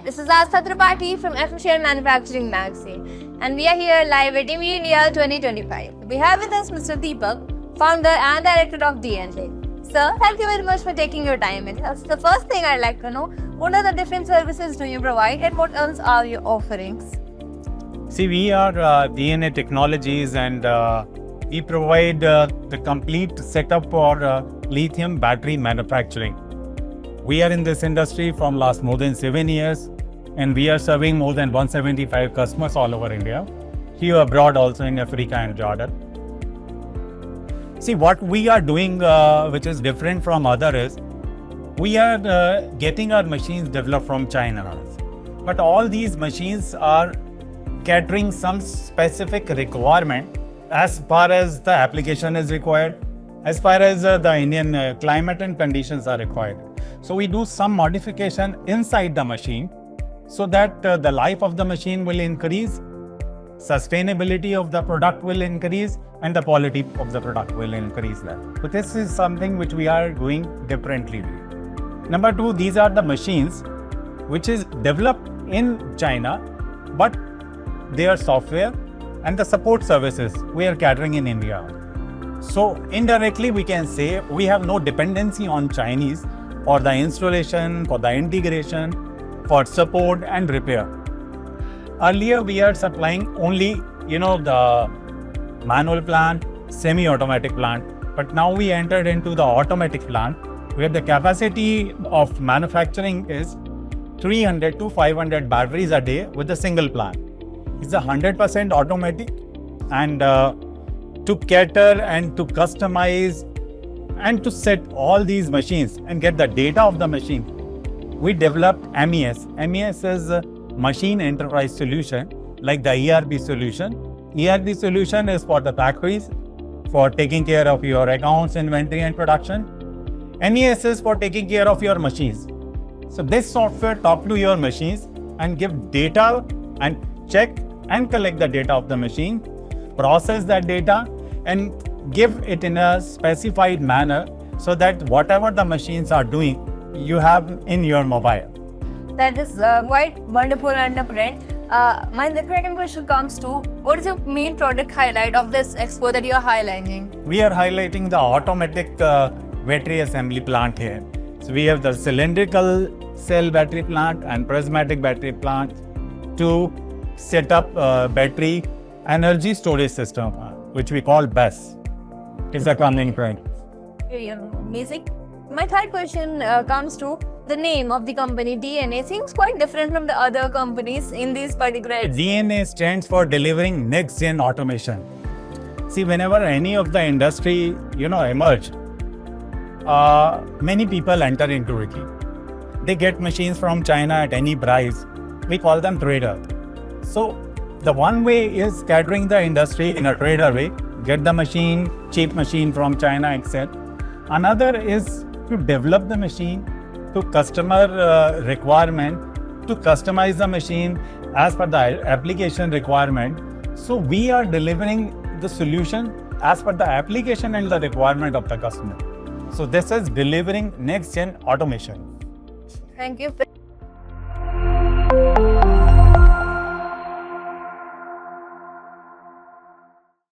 Hi, this is Astha Tripathi from Efficient Manufacturing Magazine, and we are here live at EV India 2025. We have with us Mr. Deepak, founder and director of DNA. Sir, thank you very much for taking your time. And the first thing I'd like to know, what are the different services do you provide and what else are your offerings? See, we are DNA Technologies, and we provide the complete setup for lithium battery manufacturing. We are in this industry from last more than 7 years, and we are serving more than 175 customers all over India, here abroad also in Africa and Jordan. See, what we are doing which is different from other is, we are getting our machines developed from China. But all these machines are catering some specific requirement as far as the application is required, as far as the Indian climate and conditions are required. So we do some modification inside the machine so that the life of the machine will increase, sustainability of the product will increase, and the quality of the product will increase there. So this is something which we are doing differently. Number two, these are the machines which is developed in China, but their software and the support services we are catering in India. So indirectly we can say we have no dependency on Chinese for the installation, for the integration, for support and repair. Earlier we are supplying only, the manual plant, semi-automatic plant, but now we entered into the automatic plant where the capacity of manufacturing is 300 to 500 batteries a day with a single plant. It's 100% automatic, and to cater and to customize and to set all these machines and get the data of the machine, we developed MES. MES is a machine enterprise solution, like the ERP solution. ERP solution is for the factories, for taking care of your accounts, inventory and production. MES is for taking care of your machines. So this software talks to your machines and give data and check and collect the data of the machine, process that data and give it in a specified manner so that whatever the machines are doing, you have in your mobile. That is quite wonderful and apparent. My second question comes to, what is your main product highlight of this expo that you are highlighting? We are highlighting the automatic battery assembly plant here. So we have the cylindrical cell battery plant and prismatic battery plant to set up battery energy storage system, which we call BESS. It's a coming trend. Amazing. My third question comes to the name of the company. DNA seems quite different from the other companies in these particular. DNA stands for delivering next gen automation. See, whenever any of the industry, emerge, many people enter into it. They get machines from China at any price. We call them trader. So the one way is catering the industry in a trader way, get the machine, cheap machine from China, etc. Another is to develop the machine to customer requirement, to customize the machine as per the application requirement. So we are delivering the solution as per the application and the requirement of the customer. So this is delivering next gen automation. Thank you.